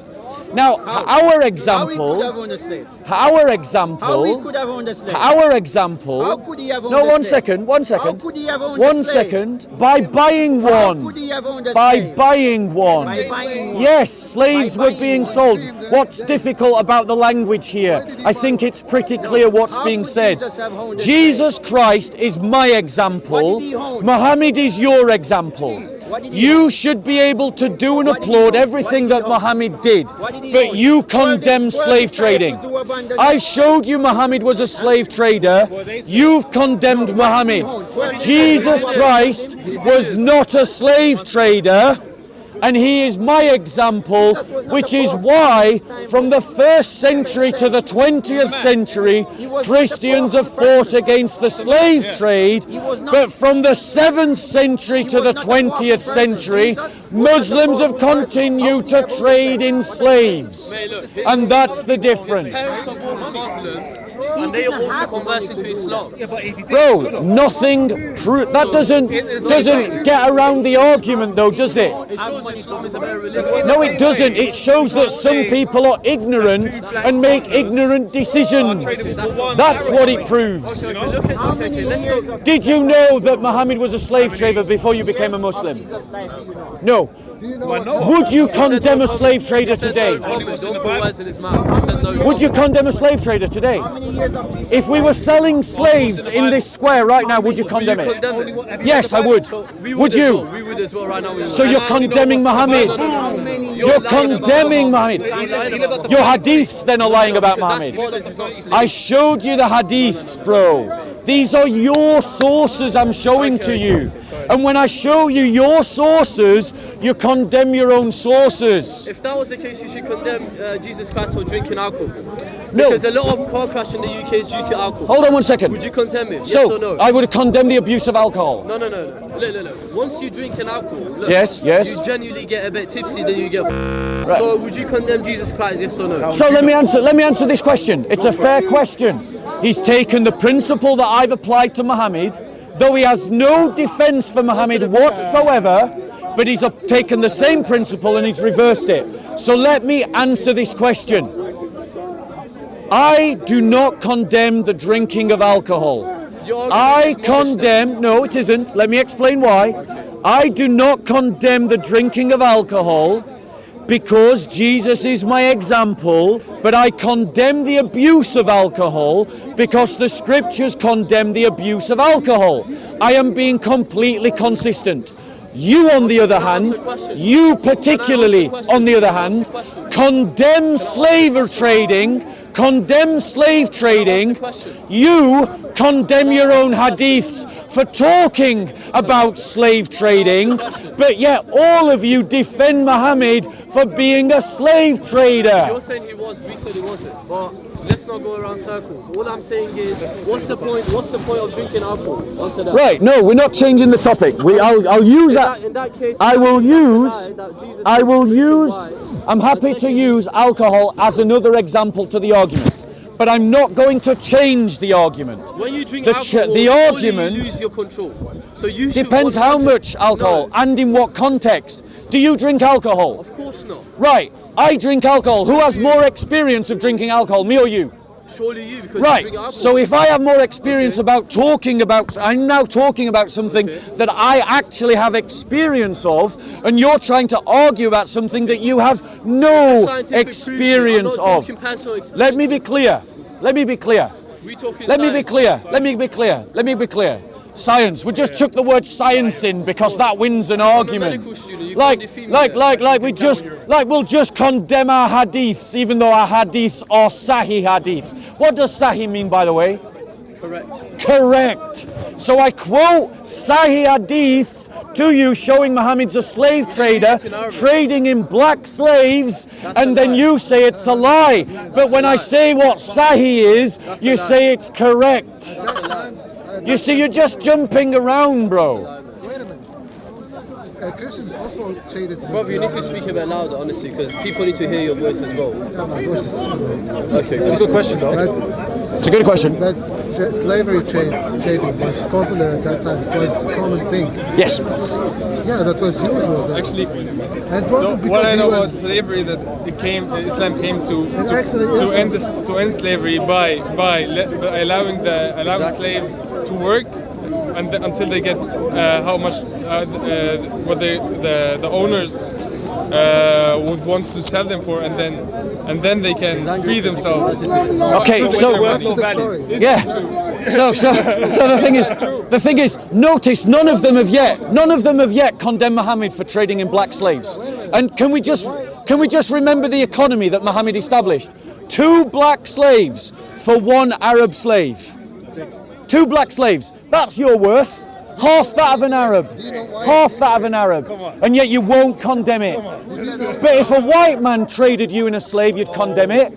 Now, our example. How he could have owned a slave? Our example. How he could have owned a slave? Our example. How could he have owned no, a one slave? second. One second. How could he have owned One a slave? second. By buying one. How could he have owned a By slave? buying one. By buying one. Yes, slaves By were buying being one. sold. What's difficult about the language here? I think it's pretty clear what's How being could said. Jesus have owned a Jesus Christ is my example. What did he own? Muhammad is your example. What did he You own? should be able to do and What did he applaud own? everything What did that he own? Muhammad did. What did he But own? you Were condemn the slave trading. disciples who abandoned I him? showed you Muhammad was a slave trader. You've condemned Muhammad. Jesus Christ was not a slave trader, and he is my example, which is why from the 1st century to the 20th century, Christians have fought against the slave trade, but from the 7th century to the 20th century, Muslims have continued to trade in slaves, and that's the difference. Parents are both Muslims, and they also converted to Islam. Bro, nothing. That doesn't get around the argument, though, does it? It shows Islam is a better religion. No, it doesn't. It shows that some people are ignorant and make ignorant decisions. That's what it proves. Okay, look at, let's go. Did you know that Muhammad was a slave trader before you became a Muslim? No. Would you condemn a slave trader today? Don't put words in his mouth. He said no. Would you condemn a slave trader today? If we were selling slaves in this square right now, would you condemn it? Yes, I would. Would you? We would as well right now. So you're condemning Muhammad. You're condemning Muhammad. Your hadiths then are lying about Muhammad. I showed you the hadiths, bro. These are your sources I'm showing to you. And when I show you your sources, you condemn your own sources. If that was the case, you should condemn Jesus Christ for drinking alcohol. No. Because a lot of car crash in the UK is due to alcohol. Hold on one second. Would you condemn him? So, Yes or no? I would condemn the abuse of alcohol. No. Look. Once you drink an alcohol, look, Yes. you genuinely get a bit tipsy, then you get. Right. So would you condemn Jesus Christ? Yes or no? So let me answer this question. It's a fair question. He's taken the principle that I've applied to Muhammad, though he has no defense for Muhammad whatsoever, but he's taken the same principle and he's reversed it. So let me answer this question. I do not condemn the drinking of alcohol. I condemn, no it isn't, let me explain why. I do not condemn the drinking of alcohol because Jesus is my example, but I condemn the abuse of alcohol because the scriptures condemn the abuse of alcohol. I am being completely consistent. You, on the other hand, you particularly, on the other hand, condemn slave trading. You condemn your own hadiths for talking about slave trading, but yet all of you defend Muhammad for being a slave trader. You're saying he was, we said he wasn't, but let's not go around circles. All I'm saying is, what's the point of drinking alcohol? Answer that. Right, no, we're not changing the topic. I'll use that. In that case, I'm happy to use alcohol as another example to the argument. But I'm not going to change the argument. When you drink alcohol, the argument you lose your control. So you depends how much alcohol and in what context. Do you drink alcohol? Of course not. Right, I drink alcohol. Who has more experience of drinking alcohol, me or you? Surely you, because right. You drink alcohol. So if I have more experience about I'm now talking about something that I actually have experience of, and you're trying to argue about something that you have no experience of. Let me be clear. Let me be clear. Science. We just chuck the word science in because that wins an argument. We'll just condemn our hadiths, even though our hadiths are Sahih hadiths. What does Sahih mean, by the way? Correct. So I quote Sahih hadiths to you, showing Muhammad's a slave trader, trading in black slaves, and then you say it's a lie. But when I say what Sahih is, you say it's correct. You see, you're just jumping around, bro. Wait a minute. Christians also traded. Bro, you need to speak a bit louder, honestly, because people need to hear your voice as well. Yeah, my voice is okay, that's a good question, though. It's a good question. But slavery trading was popular at that time. It was a common thing. Yes. Yeah, that was usual. Actually, and it wasn't because what I know about slavery that Islam came to end slavery by allowing slaves to work until they get how much what the owners would want to sell them for, and then they can free themselves. Okay, so yeah. So the thing is, notice none of them have yet condemned Muhammad for trading in black slaves. And can we just remember the economy that Muhammad established? 2 black slaves for 1 Arab slave. 2 black slaves. That's your worth. half that of an Arab, half that of an Arab, and yet you won't condemn it. But if a white man traded you in a slave, you'd condemn it.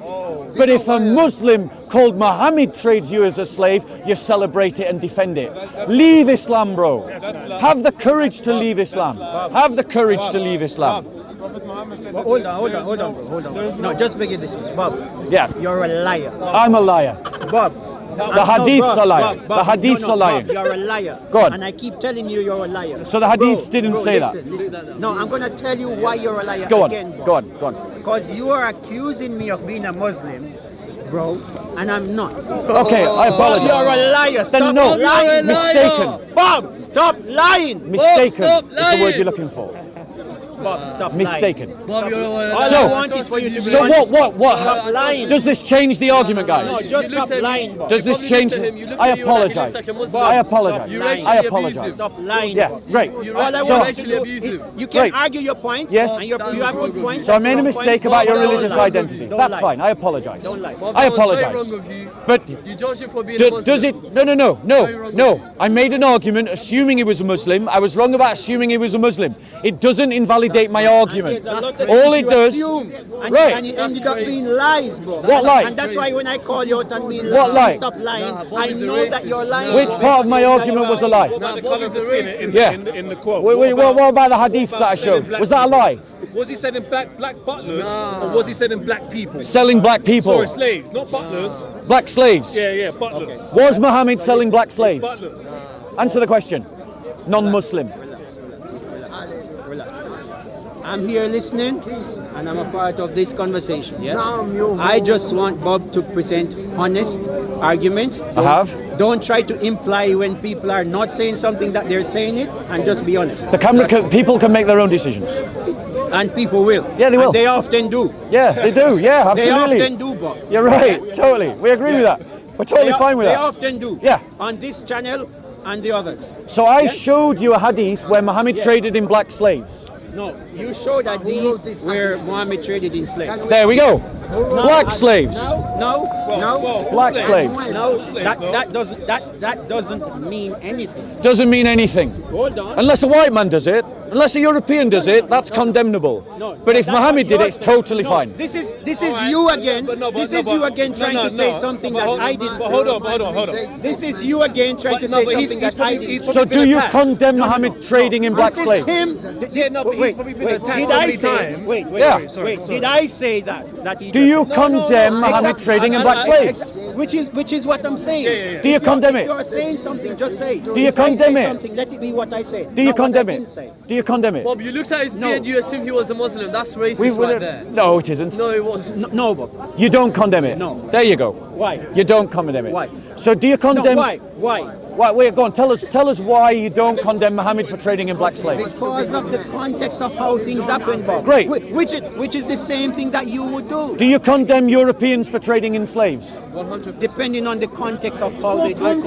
But if a Muslim called Muhammad trades you as a slave, you celebrate it and defend it. Leave Islam, bro. Have the courage to leave Islam. Have the courage to leave Islam. Well, hold on, bro. No, just begin this, Bob. Yeah. You're a liar. I'm a liar. Bob. The hadiths are lying. The hadiths are lying. Bob, you're a liar. Go on. And I keep telling you you're a liar. So the hadiths didn't say that. Listen. No, I'm going to tell you why you're a liar Go on. again, Bob. Go on. Go on. Because you are accusing me of being a Muslim, bro, and I'm not. Okay, I apologize. You're a liar. Stop no, lying. mistaken. Bob, stop lying. Mistaken is the word you're looking for. Bob, stop Mistaken. lying. Bob, all I want is for you to be So honest. what? Stop lying. Does this change the argument, guys? No, just stop lying, Bob. Does this change? I apologize. I apologize. I apologize. Stop lying. Yeah, great. All I So- want you to do is you can Great. argue your points. Yes. And you have good points. So I and made a strong mistake points. about your Don't religious lie. identity. Don't That's lie. fine. I apologize. Don't lie. I apologize. But You judge him for being a Muslim. does it? No. I made an argument assuming he was a Muslim. I was wrong about assuming he was a Muslim. It doesn't invalidate my argument. There's a lot of All things it you does, assume, and right? and it ended up being lies, bro. What lie? And that's why when I call you out and being What lie? stop lying, Nah, Bob I is a know that racist. you're lying. Which part of my argument was a lie? Nah, Bob is a racist. Yeah. In the quote. What about the hadiths that I showed? Was that a lie? Was he selling black butlers or was he selling black people? Selling black people, Sorry, slaves, not butlers. black slaves. Yeah, butlers. Was Muhammad selling black slaves? Butlers. Answer the question. Non-Muslim. I'm here listening, and I'm a part of this conversation. Yeah. I just want Bob to present honest arguments. I have. Don't try to imply when people are not saying something that they're saying it, and just be honest. The camera, people can make their own decisions. And people will. Yeah, they will. And they often do. Yeah, they do. Yeah, They absolutely. often do, Bob. You're right. Totally. We agree with that. We're totally fine with They that. often do. Yeah. On this channel and the others. So I showed you a hadith where Muhammad traded in black slaves. No, you showed that where Muhammad traded in slaves. There we go. Black slaves. No. Black slaves. No, that doesn't mean anything. Doesn't mean anything. Hold on. Unless a white man does it, unless a European does it, that's condemnable. But if That's Muhammad what did it, you're it's totally saying. fine. No, this is you again. This is you again trying to say something that I didn't. But hold on. This is you again trying to say something that I didn't. So do you condemn Muhammad trading in black This is slaves? him. Yeah, no, but he's probably been attacked Did so I many say? times. Wait. Did I say that he Do does you it? condemn Muhammad trading in black slaves? Which is what I'm saying. Do you condemn If it? you're saying something, just say. Do you If I say condemn it? something, let it be what I say. Do you not what I condemn didn't it? say. Do you condemn it? Bob, you looked at his beard, you assumed he was a Muslim. That's racist right there. No, it isn't. No, it wasn't. No, Bob. You don't condemn it. No. There you go. Why? You don't condemn it. Why? So do you No, condemn? why? Wait, go on. Tell us why you don't condemn Muhammad for trading in black slaves. Because of the context of how things happen, Bob. Great. Which is the same thing that you would do. Do you condemn Europeans for trading in slaves? 100%. Depending on the context of how they do it.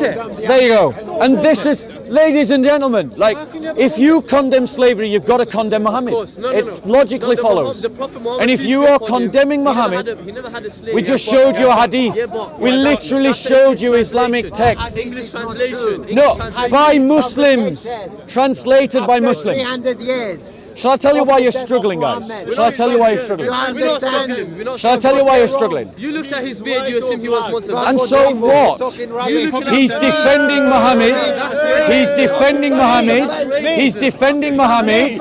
There you go. And this is, ladies and gentlemen, like, if you condemn slavery, you've got to condemn Muhammad. Of course. No. It logically No, follows. the Prophet Muhammad, And if peace you be are upon him, condemning he never Muhammad, had a- he never had a slave. we just showed you a hadith. Yeah, but We literally that's an showed you English Islamic translation. text. English translation. No, English translation. by Muslims. Translated by Muslims. 300 years. Shall I tell you why you're struggling, guys? Shall I tell you why you're struggling? We're not struggling. We're not Shall I tell you why you're struggling? You looked at his beard, you assumed he was Muslim. And That's so racist. what? You looking at He's the- defending Muhammad. racist. He's defending Muhammad. He's defending Muhammad.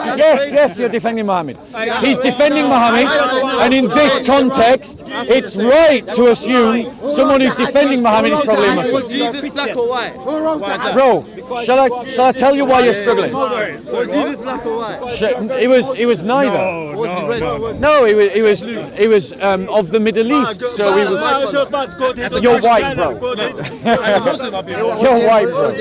Yes, you're defending Muhammad. He's defending Muhammad. And in this context, it's right to assume someone who's defending Muhammad is probably a Was Muslim. Jesus black or white? Bro, shall I tell you why you're struggling? Was Jesus black or white? It was neither. Was he red? No, he was of the Middle East. So he was. You're white, bro. You're white, bro.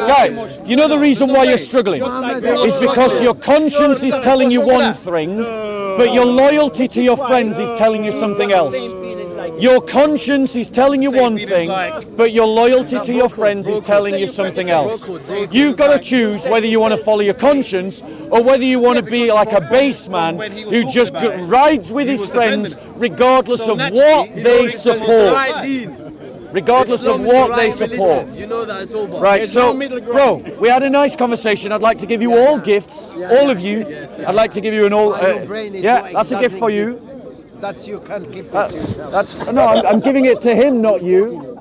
Guys, you know the reason why you're struggling is because your conscience is telling you one thing, but your loyalty to your friends is telling you something else. Your conscience is telling you one thing, but your loyalty to your friends is telling you something else. You've got to choose whether you want to follow your conscience or whether you want to be like a base man who just rides with his friends regardless of what they support. regardless of Islam's what the they right support. religion. You know that it's over. Right, so, bro, we had a nice conversation. I'd like to give you all gifts, all of you. I'd like to give you an all. Yeah, that's a gift for you. That's you can keep it yourself. That's no, I'm giving it to him, not you.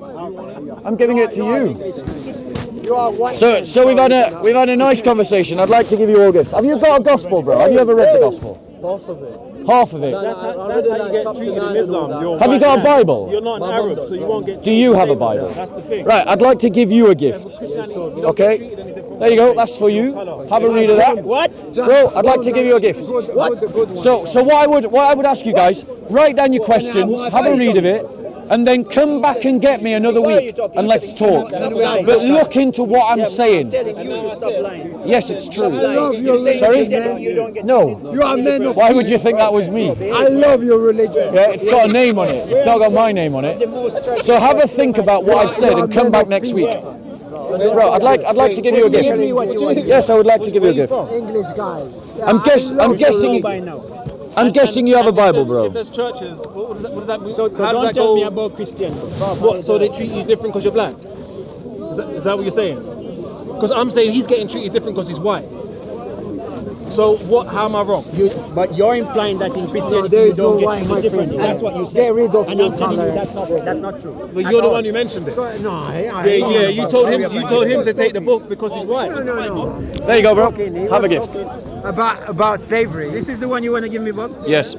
I'm giving it to you. So we've had a nice conversation. I'd like to give you all gifts. Have you got a gospel, bro? Have you ever read the gospel? Half of it. Half of it. That's how you get treated in Islam. Have you got a Bible? You're not an Arab, so you won't get. Do you have a Bible? That's the thing. Right, I'd like to give you a gift. Okay, there you go. That's for you. Have a read of that. What? Bro, I'd like to give you a gift. What? So what I would ask you guys, write down your questions, have a read of it, and then come back and get me another week and let's talk. But look into what I'm saying. Yes, it's true. Sorry? No. You are men of Why would you think that was me? I love your religion. Yeah, it's got a name on it. It's not got my name on it. So have a think about what I said and come back next week. Bro, I'd like to give you a gift. Yes, I would like to give you a gift. English guy. I'm guessing you have a Bible, bro. If there's churches, what does that mean? So don't tell me about Christians. What? So they treat you different because you're black? Is that what you're saying? Because I'm saying he's getting treated different because he's white. So what? How am I wrong? But you're implying that in Christianity you don't get treated differently. That's what you said. Get rid of and I'm telling you that's not true. But you're the one who mentioned it. No, Yeah, you told him to take the book because he's white. No. There you go, bro. Have a gift. About slavery. This is the one you want to give me, Bob? Yes.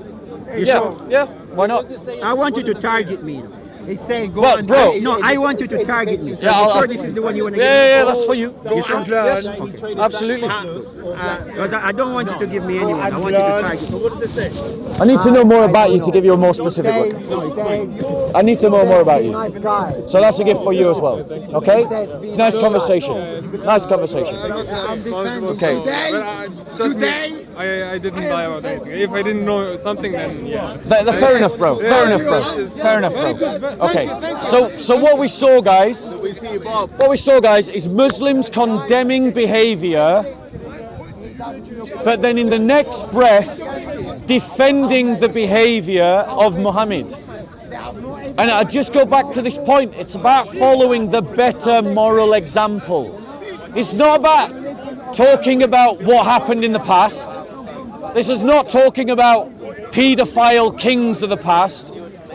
Yeah. Why not? I want you to target me. He's saying go Well, and bro. No, I want you to target me. So Yeah, I'm I'll- sure this is the one you want to give me. Yeah, that's for you. go and learn. Absolutely. Because I don't want you to give me anyone. I want you to target me. What did they say? I need to know more about you to give you a more specific one. I need to know more about you. Nice guy. So that's a gift for you as well. Okay? Nice conversation. Nice conversation. Okay. Today, I didn't lie about anything. If I didn't know something, then yeah. Fair enough, bro. Fair enough, bro. Fair enough, bro. Okay. So what we saw, guys, is Muslims condemning behavior, but then in the next breath defending the behavior of Muhammad. And I just go back to this point. It's about following the better moral example. It's not about talking about what happened in the past. This is not talking about paedophile kings of the past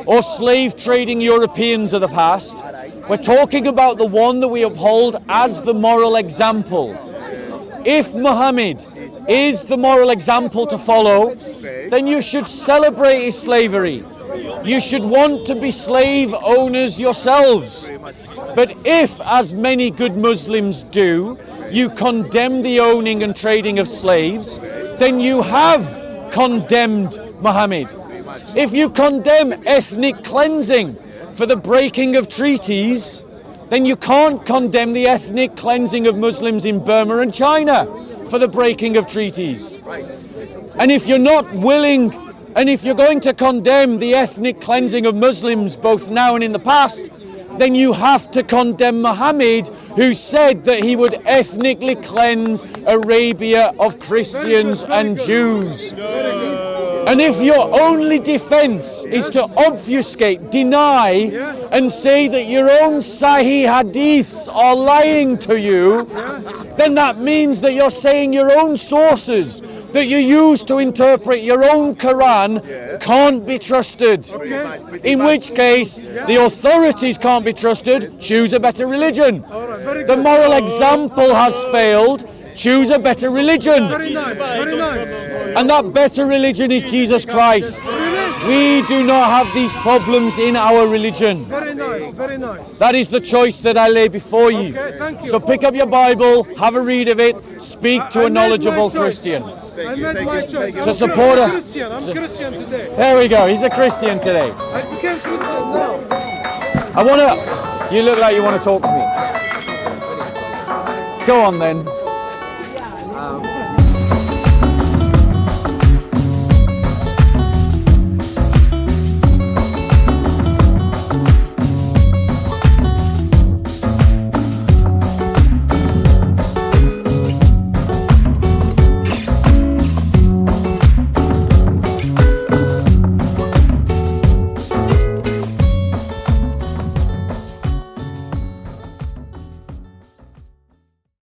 or slave trading Europeans of the past. We're talking about the one that we uphold as the moral example. If Muhammad is the moral example to follow, then you should celebrate his slavery. You should want to be slave owners yourselves. But if, as many good Muslims do, you condemn the owning and trading of slaves, then you have condemned Muhammad. If you condemn ethnic cleansing for the breaking of treaties, then you can't condemn the ethnic cleansing of Muslims in Burma and China for the breaking of treaties. And if you're not willing, and if you're going to condemn the ethnic cleansing of Muslims both now and in the past, then you have to condemn Muhammad, who said that he would ethnically cleanse Arabia of Christians and Jews. And if your only defense is to obfuscate, deny, and say that your own Sahih hadiths are lying to you, then that means that you're saying your own sources that you use to interpret your own Quran can't be trusted. In which case, the authorities can't be trusted. Choose a better religion. The moral example has failed. Choose a better religion. Very nice, very nice. And that better religion is Jesus Christ. We do not have these problems in our religion. Very nice, very nice. That is the choice that I lay before you. Okay, thank you. So pick up your Bible, have a read of it, speak to a knowledgeable Christian. I made my choice. To support I'm a Christian. I'm Christian today. There we go. He's a Christian today. I became Christian now. I want to. You look like you want to talk to me. Go on then.